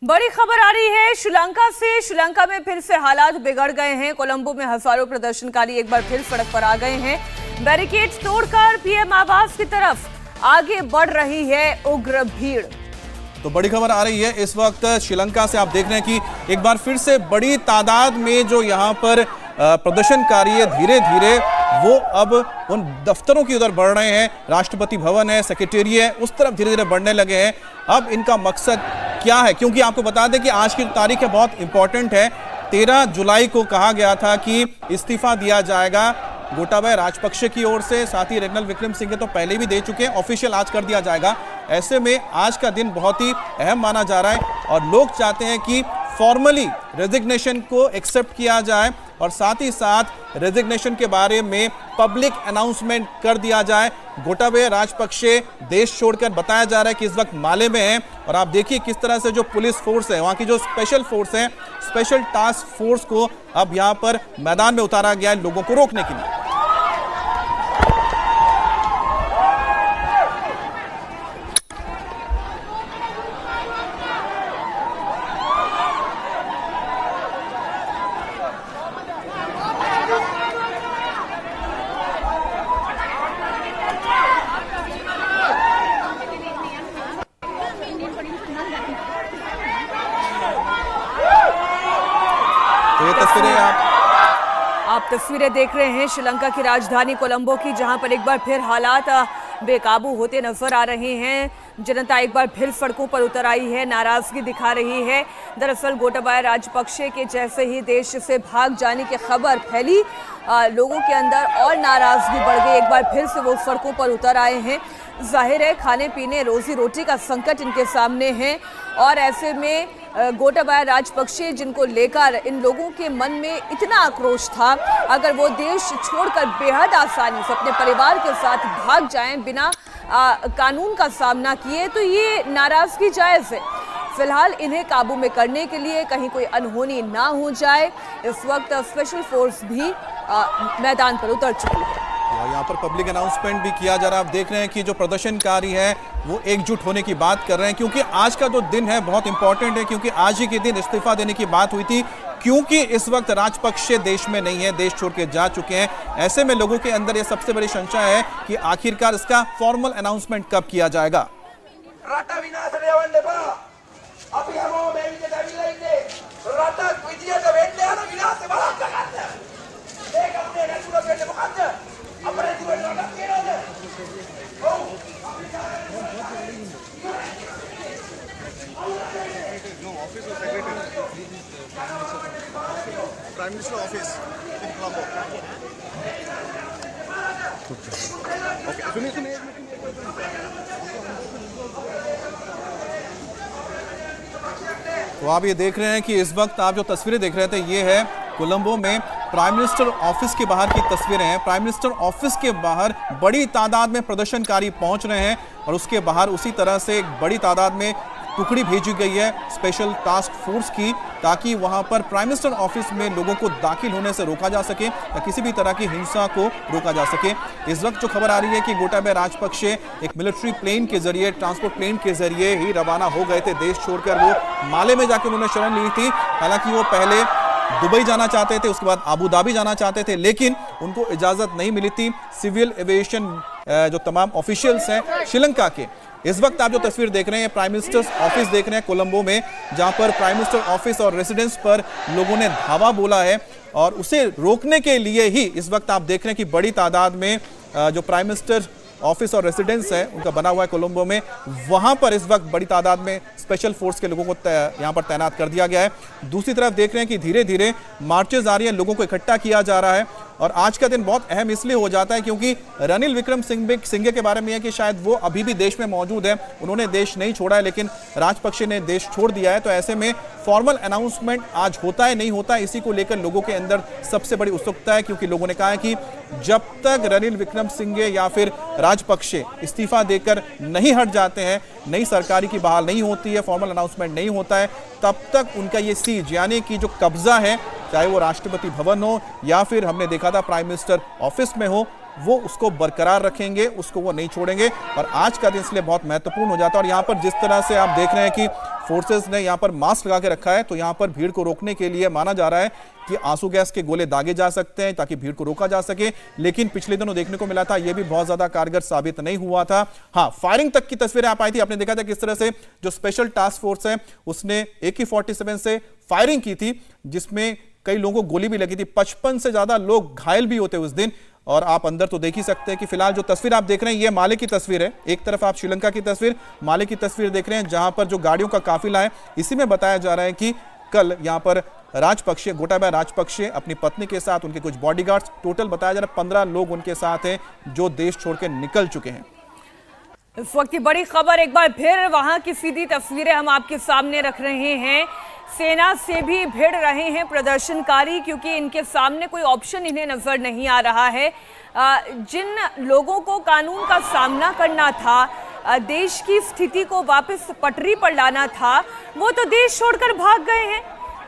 बड़ी खबर आ रही है श्रीलंका से। श्रीलंका में फिर से हालात बिगड़ गए हैं। कोलंबो में हजारों प्रदर्शनकारी एक बार फिर सड़क पर आ गए हैं। बैरिकेड्स तोड़कर पीएम आवास की तरफ आगे बढ़ रही है उग्र भीड़। तो बड़ी खबर आ रही है इस वक्त श्रीलंका से। आप देख रहे हैं कि एक बार फिर से बड़ी तादाद में जो यहाँ पर प्रदर्शनकारी है, धीरे धीरे वो अब उन दफ्तरों की उधर बढ़ रहे हैं। राष्ट्रपति भवन है, सेक्रेटेरिएट है, उस तरफ धीरे धीरे बढ़ने लगे हैं। अब इनका मकसद क्या है, क्योंकि आपको बता दें कि आज की तारीख है बहुत इंपॉर्टेंट है। 13 जुलाई को कहा गया था कि इस्तीफा दिया जाएगा गोटाबाया राजपक्षे की ओर से। साथ ही रणिल विक्रमसिंघे तो पहले भी दे चुके हैं, ऑफिशियल आज कर दिया जाएगा। ऐसे में आज का दिन बहुत ही अहम माना जा रहा है और लोग चाहते हैं कि फॉर्मली रेजिग्नेशन को एक्सेप्ट किया जाए और साथ ही साथ रेजिग्नेशन के बारे में पब्लिक अनाउंसमेंट कर दिया जाए। गोटाबाया राजपक्षे देश छोड़कर बताया जा रहा है कि इस वक्त माले में है। और आप देखिए किस तरह से जो पुलिस फोर्स है, वहां की जो स्पेशल फोर्स है, स्पेशल टास्क फोर्स को अब यहां पर मैदान में उतारा गया है लोगों को रोकने के लिए। तो ये तस्वीरें आप तस्वीरें देख रहे हैं श्रीलंका की राजधानी कोलंबो की, जहां पर एक बार फिर हालात बेकाबू होते नजर आ रहे हैं। जनता एक बार फिर सड़कों पर उतर आई है, नाराजगी दिखा रही है। दरअसल गोटाबाया राजपक्षे के जैसे ही देश से भाग जाने की खबर फैली, लोगों के अंदर और नाराजगी बढ़ गई। एक बार फिर से वो सड़कों पर उतर आए हैं। जाहिर है खाने पीने रोजी रोटी का संकट इनके सामने है और ऐसे में गोटाबाया राजपक्षे जिनको लेकर इन लोगों के मन में इतना आक्रोश था, अगर वो देश छोड़कर बेहद आसानी से अपने परिवार के साथ भाग जाएं बिना कानून का सामना किए, तो ये नाराजगी जायज़ है। फिलहाल इन्हें काबू में करने के लिए कहीं कोई अनहोनी ना हो जाए, इस वक्त स्पेशल फोर्स भी मैदान पर उतर चुकी है। यहाँ पर पब्लिक अनाउंसमेंट भी किया जा रहा है। आप देख रहे हैं कि जो प्रदर्शनकारी हैं वो एकजुट होने की बात कर रहे हैं, क्योंकि आज का जो दिन है बहुत इंपॉर्टेंट है, क्योंकि आज ही के दिन इस्तीफा देने की बात हुई थी। क्योंकि इस वक्त राजपक्षे देश में नहीं है, देश छोड़ के जा चुके हैं। ऐसे में लोगों के अंदर ये सबसे बड़ी शंका है कि आखिरकार इसका फॉर्मल अनाउंसमेंट कब किया जाएगा। Prime Minister office in Colombo. Okay. तो आप ये देख रहे हैं कि इस वक्त आप जो तस्वीरें देख रहे थे ये है कोलंबो में प्राइम मिनिस्टर ऑफिस के बाहर की तस्वीरें हैं। प्राइम मिनिस्टर ऑफिस के बाहर बड़ी तादाद में प्रदर्शनकारी पहुंच रहे हैं और उसके बाहर उसी तरह से एक बड़ी तादाद में टुकड़ी भेजी गई है स्पेशल टास्क फोर्स की, ताकि वहां पर प्राइम मिनिस्टर ऑफिस में लोगों को दाखिल होने से रोका जा सके या किसी भी तरह की हिंसा को रोका जा सके। इस वक्त जो खबर आ रही है कि गोटाबाया राजपक्षे एक मिलिट्री प्लेन के जरिए, ट्रांसपोर्ट प्लेन के जरिए ही रवाना हो गए थे देश छोड़कर। वो माले में जाकर उन्होंने शरण ली थी। हालांकि वो पहले दुबई जाना चाहते थे, उसके बाद अबू धाबी जाना चाहते थे, लेकिन उनको इजाजत नहीं मिली थी। सिविल एविएशन जो तमाम ऑफिशियल्स हैं श्रीलंका के, इस वक्त आप जो तस्वीर देख रहे हैं प्राइम मिनिस्टर्स ऑफिस देख रहे हैं कोलंबो में, जहां पर प्राइम मिनिस्टर ऑफिस और रेसिडेंस पर लोगों ने धावा बोला है और उसे रोकने के लिए ही इस वक्त आप देख रहे हैं कि बड़ी तादाद में जो प्राइम मिनिस्टर ऑफिस और रेसिडेंस है उनका बना हुआ है कोलंबो में, वहां पर इस वक्त बड़ी तादाद में स्पेशल फोर्स के लोगों को यहां पर तैनात कर दिया गया है। दूसरी तरफ देख रहे हैं कि धीरे धीरे मार्चेज आ रही हैं, लोगों को इकट्ठा किया जा रहा है। और आज का दिन बहुत अहम इसलिए हो जाता है क्योंकि रणिल विक्रमसिंघे के बारे में है कि शायद वो अभी भी देश में मौजूद है, उन्होंने देश नहीं छोड़ा है, लेकिन राजपक्षे ने देश छोड़ दिया है। तो ऐसे में फॉर्मल अनाउंसमेंट आज होता है नहीं होता है, इसी को लेकर लोगों के अंदर सबसे बड़ी उत्सुकता है, क्योंकि लोगों ने कहा है कि जब तक रणिल विक्रमसिंघे या फिर राजपक्षे इस्तीफा देकर नहीं हट जाते हैं, नई सरकारी की बहाल नहीं होती है, फॉर्मल अनाउंसमेंट नहीं होता है, तब तक उनका ये सीज यानी कि जो कब्जा है, चाहे वो राष्ट्रपति भवन हो या फिर हमने देखा था प्राइम मिनिस्टर ऑफिस में हो, वो उसको बरकरार रखेंगे, उसको वो नहीं छोड़ेंगे। और आज का दिन इसलिए बहुत महत्वपूर्ण हो जाता है। और यहाँ पर जिस तरह से आप देख रहे हैं कि फोर्सेस ने यहाँ पर मास्क लगा के रखा है, तो यहाँ पर भीड़ को रोकने के लिए माना जा रहा है कि आंसू गैस के गोले दागे जा सकते हैं ताकि भीड़ को रोका जा सके। लेकिन पिछले दिनों देखने को मिला था, यह भी बहुत ज्यादा कारगर साबित नहीं हुआ था। हाँ, फायरिंग तक की तस्वीरें आप आई थी, आपने देखा था किस तरह से जो स्पेशल टास्क फोर्स है उसने AK-47 से फायरिंग की थी, जिसमें कई लोगों को गोली भी लगी थी। 55 से ज्यादा लोग घायल भी होते उस दिन। और आप अंदर तो देख ही सकते हैं कि फिलहाल जो तस्वीर आप देख रहे हैं ये माले की तस्वीर है। एक तरफ आप श्रीलंका की तस्वीर, माले की तस्वीर देख रहे हैं, जहां पर जो गाड़ियों का काफिला है, इसी में बताया जा रहा है कि कल यहां पर राजपक्षे, गोटाबाया राजपक्षे अपनी पत्नी के साथ, उनके कुछ बॉडीगार्ड्स, टोटल बताया जा रहा है 15 लोग उनके साथ हैं जो देश छोड़ के निकल चुके हैं। इस वक्त की बड़ी खबर, एक बार फिर वहां की सीधी तस्वीरें हम आपके सामने रख रहे हैं। सेना से भी भिड़ रहे हैं प्रदर्शनकारी, क्योंकि इनके सामने कोई ऑप्शन इन्हें नजर नहीं आ रहा है। जिन लोगों को कानून का सामना करना था, देश की स्थिति को वापस पटरी पर लाना था, वो तो देश छोड़कर भाग गए हैं।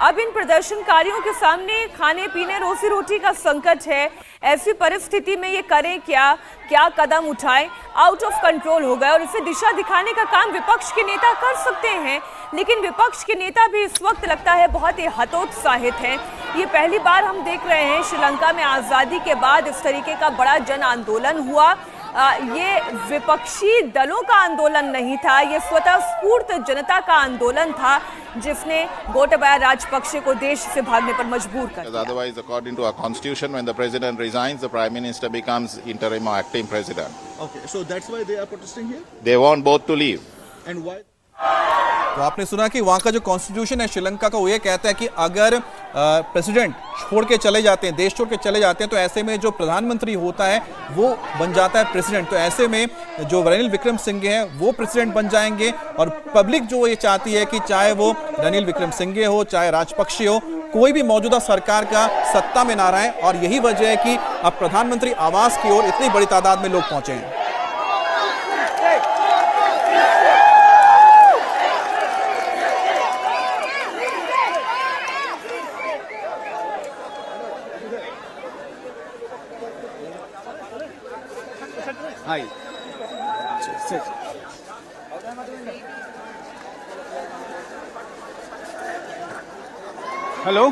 अब इन प्रदर्शनकारियों के सामने खाने पीने, रोजी रोटी का संकट है। ऐसी परिस्थिति में ये करें क्या, क्या कदम उठाएं? आउट ऑफ कंट्रोल हो गए। और इसे दिशा दिखाने का काम विपक्ष के नेता कर सकते हैं, लेकिन विपक्ष के नेता भी इस वक्त लगता है बहुत ही हतोत्साहित हैं। ये पहली बार हम देख रहे हैं श्रीलंका में आज़ादी के बाद इस तरीके का बड़ा जन आंदोलन हुआ। ये विपक्षी दलों का आंदोलन नहीं था, ये स्वतः स्फूर्त जनता का आंदोलन था, जिसने गोटाबाया राजपक्षे को देश से भागने पर मजबूर कर दिया। Otherwise, according to our constitution, when the president resigns, the prime minister becomes interim or acting president. Okay, so that's why they are protesting here? They want both to leave. And why? तो आपने सुना कि वहां का जो constitution है श्रीलंका का, वो ये कहता है कि अगर प्रेसिडेंट छोड़ के चले जाते हैं, देश छोड़ के चले जाते हैं, तो ऐसे में जो प्रधानमंत्री होता है वो बन जाता है प्रेसिडेंट। तो ऐसे में जो रणिल विक्रमसिंघे हैं वो प्रेसिडेंट बन जाएंगे। और पब्लिक जो ये चाहती है कि चाहे वो रणिल विक्रमसिंघे हो, चाहे राजपक्षे हो, कोई भी मौजूदा सरकार का सत्ता में ना रहे। और यही वजह है कि अब प्रधानमंत्री आवास की ओर इतनी बड़ी तादाद में लोग पहुंचे हैं। Hi. Sit. Hello?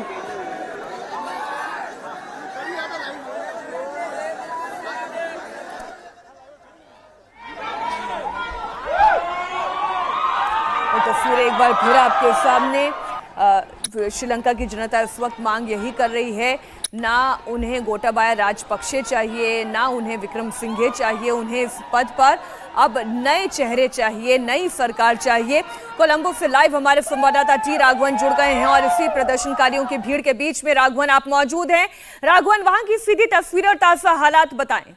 तस्वीरें एक बार फिर आपके सामने। श्रीलंका की जनता इस वक्त मांग यही कर रही है, ना उन्हें गोटाबाया राजपक्षे चाहिए, ना उन्हें विक्रमसिंघे चाहिए। उन्हें इस पद पर अब नए चेहरे चाहिए, नई सरकार चाहिए। कोलंबो से लाइव हमारे संवाददाता टी राघवन जुड़ गए हैं और इसी प्रदर्शनकारियों की भीड़ के बीच में राघवन आप मौजूद हैं। राघवन, वहां की सीधी तस्वीरें और ताजा हालात बताएं।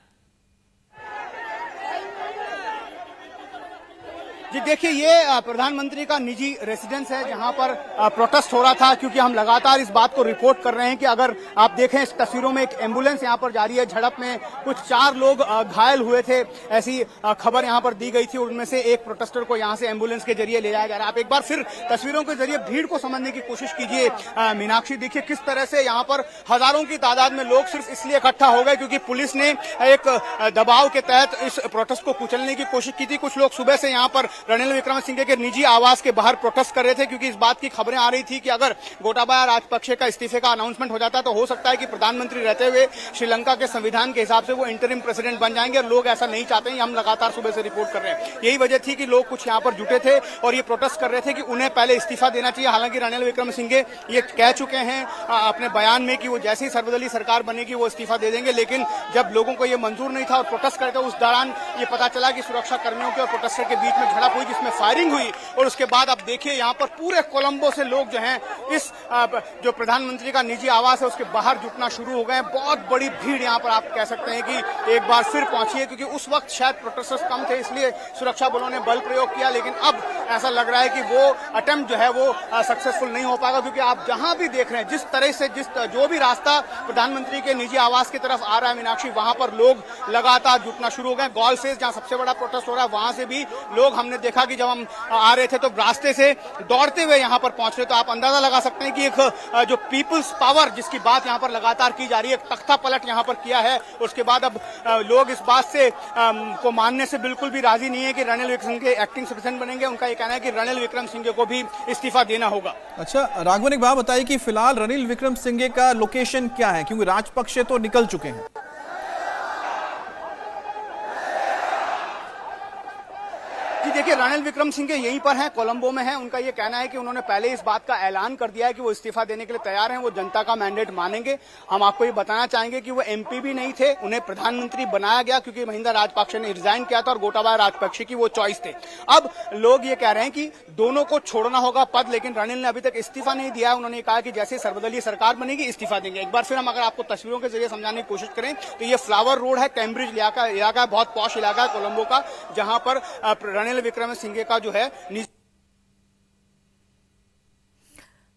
जी देखिए, ये प्रधानमंत्री का निजी रेसिडेंस है जहां पर प्रोटेस्ट हो रहा था, क्योंकि हम लगातार इस बात को रिपोर्ट कर रहे हैं कि अगर आप देखें इस तस्वीरों में एक एम्बुलेंस यहां पर जा रही है। झड़प में कुछ 4 लोग घायल हुए थे, ऐसी खबर यहां पर दी गई थी। उनमें से एक प्रोटेस्टर को यहां से एम्बुलेंस के जरिए ले जाया जा रहा है। आप एक बार फिर तस्वीरों के जरिए भीड़ को समझने की कोशिश कीजिए। मीनाक्षी, देखिए किस तरह से यहाँ पर हजारों की तादाद में लोग सिर्फ इसलिए इकट्ठा हो गए क्योंकि पुलिस ने एक दबाव के तहत इस प्रोटेस्ट को कुचलने की कोशिश की थी। कुछ लोग सुबह से यहाँ पर रणिल विक्रमसिंघे के निजी आवास के बाहर प्रोटेस्ट कर रहे थे, क्योंकि इस बात की खबरें आ रही थी कि अगर गोटाबाया राजपक्षे का इस्तीफे का अनाउंसमेंट हो जाता तो हो सकता है कि प्रधानमंत्री रहते हुए श्रीलंका के संविधान के हिसाब से वो इंटरिम प्रेसिडेंट बन जाएंगे। और लोग ऐसा नहीं चाहते हैं, हम लगातार सुबह से रिपोर्ट कर रहे हैं। यही वजह थी कि लोग कुछ यहाँ पर जुटे थे और ये प्रोटेस्ट कर रहे थे कि उन्हें पहले इस्तीफा देना चाहिए। हालांकि रणिल विक्रमसिंघे ये कह चुके हैं अपने बयान में कि वो जैसे ही सर्वदलीय सरकार बनेगी वो इस्तीफा दे देंगे, लेकिन जब लोगों को ये मंजूर नहीं था और प्रोटेस्ट करते उस दौरान ये पता चला कि सुरक्षा कर्मियों के और प्रोटेस्टर के बीच में झड़प हुई, जिसमें फायरिंग हुई। और उसके बाद अब देखिए यहाँ पर पूरे कोलंबो से लोग जो हैं इस जो प्रधानमंत्री का निजी आवास है उसके बाहर जुटना शुरू हो गए हैं। बहुत बड़ी भीड़ यहाँ पर आप कह सकते हैं कि एक बार फिर पहुंची है, क्योंकि उस वक्त शायद प्रोटेस्टर्स कम थे इसलिए सुरक्षा बलों ने बल प्रयोग किया, लेकिन अब ऐसा लग रहा है कि वो अटेम्प्ट जो है वो सक्सेसफुल नहीं हो पाएगा। क्योंकि आप जहां भी देख रहे हैं जिस तरह से जो भी रास्ता प्रधानमंत्री के निजी आवास की तरफ आ रहा है मीनाक्षी, वहां पर लोग लगातार जुटना शुरू हो गए। गॉल फेस जहां सबसे बड़ा प्रोटेस्ट हो रहा है वहां से भी लोग, हमने देखा कि जब हम आ रहे थे तो रास्ते से दौड़ते हुए यहाँ पर पहुंच रहे। तो आप अंदाजा लगा सकते हैं कि एक जो पीपल्स पावर जिसकी बात यहाँ पर लगातार की जा रही है, तख्ता पलट यहाँ पर किया है। उसके बाद अब लोग इस बात से को मानने से बिल्कुल भी राजी नहीं है कि रणिल विक्रमसिंघे एक्टिंग प्रेसिडेंट बनेंगे। उनका ये कहना है कि रणिल विक्रमसिंघे को भी इस्तीफा देना होगा। अच्छा राघवन, एक बात बताइए कि फिलहाल रणिल विक्रमसिंघे का लोकेशन क्या है, क्योंकि राजपक्षे तो निकल चुके हैं। जी देखिए, रणिल विक्रमसिंघे यहीं पर हैं, कोलंबो में हैं। उनका ये कहना है कि उन्होंने पहले इस बात का ऐलान कर दिया है कि वो इस्तीफा देने के लिए तैयार हैं, वो जनता का मैंडेट मानेंगे। हम आपको ये बताना चाहेंगे कि वो एमपी भी नहीं थे, उन्हें प्रधानमंत्री बनाया गया क्योंकि महिंदा राजपक्षे ने रिजाइन किया था और गोटाबाया राजपक्षे की वो चॉइस थे। अब लोग ये कह रहे हैं कि दोनों को छोड़ना होगा पद, लेकिन रणिल ने अभी तक इस्तीफा नहीं दिया है। उन्होंने कहा कि जैसे सर्वदलीय सरकार बनेगी इस्तीफा देंगे। एक बार फिर हम अगर आपको तस्वीरों के जरिए समझाने की कोशिश करें तो ये फ्लावर रोड है, कैम्ब्रिज इलाका है, बहुत पॉश इलाका है कोलंबो का, जहां पर रणिल विक्रमसिंघे का जो है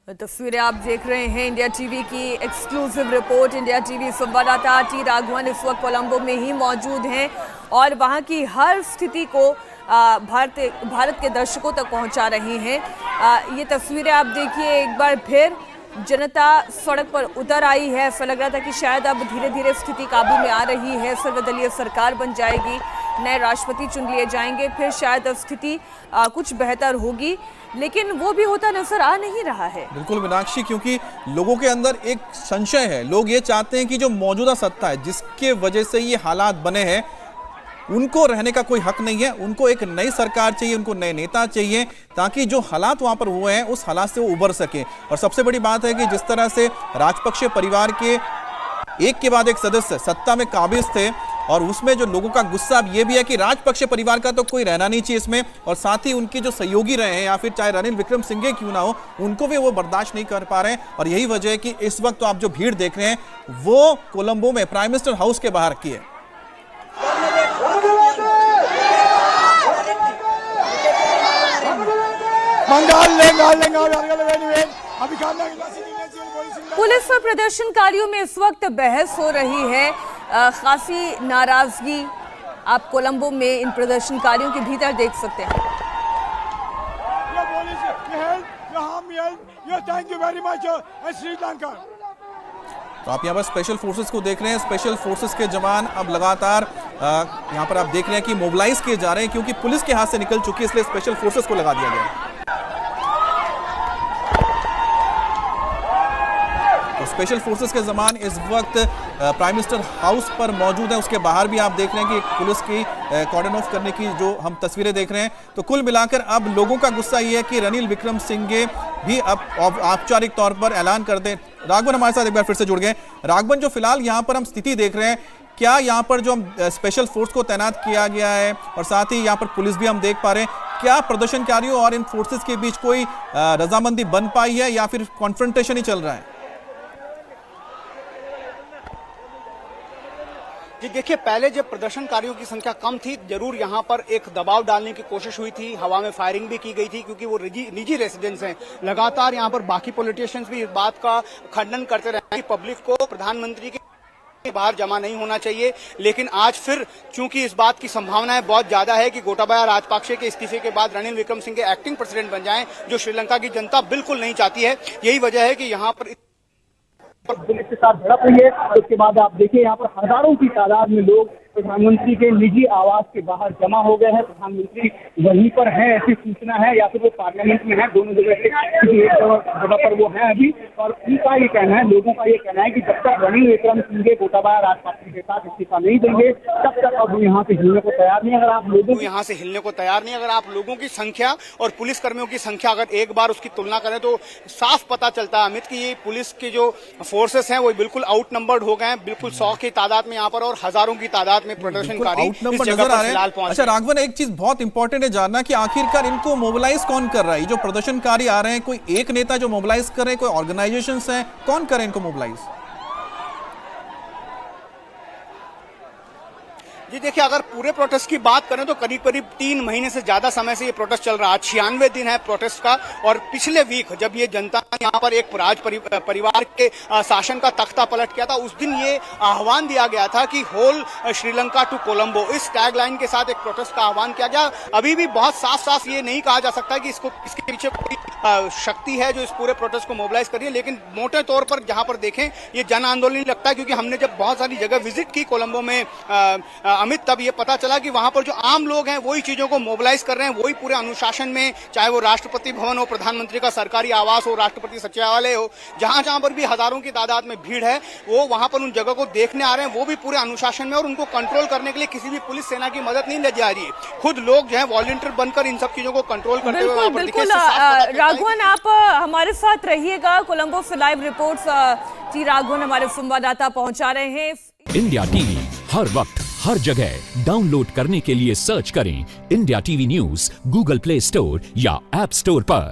तस्वीरें आप देख रहे हैं। इंडिया टीवी की एक्सक्लूसिव रिपोर्ट। इंडिया टीवी संवाददाता टी राघवन इस वक्त कोलंबो में ही मौजूद हैं और वहां की हर स्थिति को भारत के दर्शकों तक पहुंचा रहे हैं। ये तस्वीरें आप देखिए, एक बार फिर जनता सड़क पर उतर आई है। ऐसा लग रहा था कि शायद अब धीरे धीरे स्थिति काबू में आ रही है, सर्वदलीय सरकार बन जाएगी, नए राष्ट्रपति चुन लिए जाएंगे, फिर शायद स्थिति कुछ बेहतर होगी, लेकिन वो भी होता नजर आ नहीं रहा है। बिल्कुल मीनाक्षी, क्योंकि लोगों के अंदर एक संशय है। लोग ये चाहते हैं कि जो मौजूदा सत्ता है जिसके वजह से ये हालात बने हैं, उनको रहने का कोई हक नहीं है। उनको एक नई सरकार चाहिए, उनको नए नेता चाहिए, ताकि जो हालात वहां पर हुए हैं उस हालात से वो उबर सके। और सबसे बड़ी बात है कि जिस तरह से राजपक्षे परिवार के एक के बाद एक सदस्य सत्ता में काबिज थे, और उसमें जो लोगों का गुस्सा अब ये भी है कि राजपक्षे परिवार का तो कोई रहना नहीं चाहिए इसमें, और साथ ही उनके जो सहयोगी रहे हैं या फिर चाहे रणिल विक्रमसिंघे क्यों ना हो, उनको भी वो बर्दाश्त नहीं कर पा रहे हैं। और यही वजह है कि इस वक्त तो आप जो भीड़ देख रहे हैं वो कोलंबो में प्राइम मिनिस्टर हाउस के बाहर की है। पुलिस और प्रदर्शनकारियों में इस वक्त बहस हो रही है, खासी नाराजगी आप कोलंबो में इन प्रदर्शनकारियों के भीतर देख सकते हैं। तो आप यहाँ पर स्पेशल फोर्सेस को देख रहे हैं। स्पेशल फोर्सेस के जवान अब लगातार यहाँ पर आप देख रहे हैं कि मोबिलाइज किए जा रहे हैं, क्योंकि पुलिस के हाथ से निकल चुकी है, इसलिए स्पेशल फोर्सेस को लगा दिया गया है। तो स्पेशल फोर्सेस के जवान इस वक्त प्राइम मिनिस्टर हाउस पर मौजूद हैं। उसके बाहर भी आप देख रहे हैं कि पुलिस की कॉर्डन ऑफ करने की जो हम तस्वीरें देख रहे हैं। तो कुल मिलाकर अब लोगों का गुस्सा ये है कि रणिल विक्रमसिंघे भी अब औपचारिक तौर पर ऐलान कर दें। राघवन हमारे साथ एक बार फिर से जुड़ गए। राघवन, जो फिलहाल यहाँ पर हम स्थिति देख रहे हैं, क्या यहाँ पर जो स्पेशल फोर्स को तैनात किया गया है और साथ ही यहाँ पर पुलिस भी हम देख पा रहे हैं, क्या प्रदर्शनकारियों और इन फोर्सेस के बीच कोई रजामंदी बन पाई है या फिर कॉन्फ्रंटेशन ही चल रहा है? जी देखिए, पहले जब प्रदर्शनकारियों की संख्या कम थी, जरूर यहाँ पर एक दबाव डालने की कोशिश हुई थी, हवा में फायरिंग भी की गई थी, क्योंकि वो निजी रेसिडेंस हैं। लगातार यहाँ पर बाकी पॉलिटिशियंस भी इस बात का खंडन करते रहे कि पब्लिक को प्रधानमंत्री के बाहर जमा नहीं होना चाहिए। लेकिन आज फिर चूंकि इस बात की संभावनाएं बहुत ज्यादा है कि गोटाबाया राजपक्षे के इस्तीफे के बाद रणिल विक्रमसिंघे एक्टिंग प्रेसिडेंट बन जाएं, जो श्रीलंका की जनता बिल्कुल नहीं चाहती है। यही वजह है कि यहाँ पर पुलिस के साथ झड़प हुई है। उसके बाद आप देखिए यहाँ पर हजारों की तादाद में लोग प्रधानमंत्री के निजी आवास के बाहर जमा हो गए हैं। प्रधानमंत्री वहीं पर हैं, ऐसी सूचना है, या फिर वो पार्लियामेंट में है, दोनों जगह से किसी एक जगह पर वो हैं अभी। और उनका ये कहना है, लोगों का ये कहना है कि जब तक रणिल विक्रमसिंघे गोटाबाया राजपक्षे के साथ इस्तीफा नहीं देंगे तब तक अब यहाँ से हिलने को तैयार नहीं। अगर आप लोगों यहाँ से हिलने को तैयार नहीं, अगर आप लोगों की संख्या और पुलिस कर्मियों की संख्या अगर एक बार उसकी तुलना करें तो साफ पता चलता है अमित की ये पुलिस के जो फोर्सेस हैं वो बिल्कुल आउट नंबर्ड हो गए हैं। बिल्कुल 100 की तादाद में यहाँ पर और हजारों की तादाद में प्रदर्शनकारी नंबर नजर आ रहे हैं। अच्छा राघवन, एक चीज बहुत इंपॉर्टेंट है जानना कि आखिरकार इनको मोबिलाइज कौन कर रहा है? जो प्रदर्शनकारी आ रहे हैं, कोई एक नेता जो मोबिलाइज कर रहे हैं, कोई ऑर्गेनाइजेशंस हैं, कौन करे इनको मोबिलाइज? जी देखिए, अगर पूरे प्रोटेस्ट की बात करें तो करीब करीब 3 महीने से ज्यादा समय से ये प्रोटेस्ट चल रहा है। 96 दिन है प्रोटेस्ट का। और पिछले वीक जब ये जनता ने यहाँ पर एक परिवार के शासन का तख्ता पलट किया था, उस दिन ये आह्वान दिया गया था कि होल श्रीलंका टू कोलंबो, इस टैगलाइन के साथ एक प्रोटेस्ट का आह्वान किया गया। अभी भी बहुत साफ साफ ये नहीं कहा जा सकता कि इसके पीछे कोई शक्ति है जो इस पूरे प्रोटेस्ट को मोबिलाइज कर रही है, लेकिन मोटे तौर पर जहां पर देखें ये जन आंदोलन लगता है, क्योंकि हमने जब बहुत सारी जगह विजिट की कोलंबो में अमित, तब ये पता चला कि वहां पर जो आम लोग हैं वही चीजों को मोबिलाइज कर रहे हैं, वही पूरे अनुशासन में, चाहे वो राष्ट्रपति भवन हो, प्रधानमंत्री का सरकारी आवास हो, राष्ट्रपति सचिवालय हो, जहां जहां पर भी हजारों की तादाद में भीड़ है, वो वहां पर उन जगह को देखने आ रहे हैं, वो भी पूरे अनुशासन में, और उनको कंट्रोल करने के लिए किसी भी पुलिस सेना की मदद नहीं ली जा रही है। खुद लोग जो है वॉलंटियर बनकर इन सब चीजों को कंट्रोल करते हुए वहां पर बिल्कुल राघवन, आप हमारे साथ रहिएगा। कोलंबो से लाइव रिपोर्ट्स टी राघवन हमारे संवाददाता पहुंचा रहे हैं। इंडिया टीवी हर वक्त हर जगह डाउनलोड करने के लिए सर्च करें India TV news Google play store या ऐप स्टोर पर।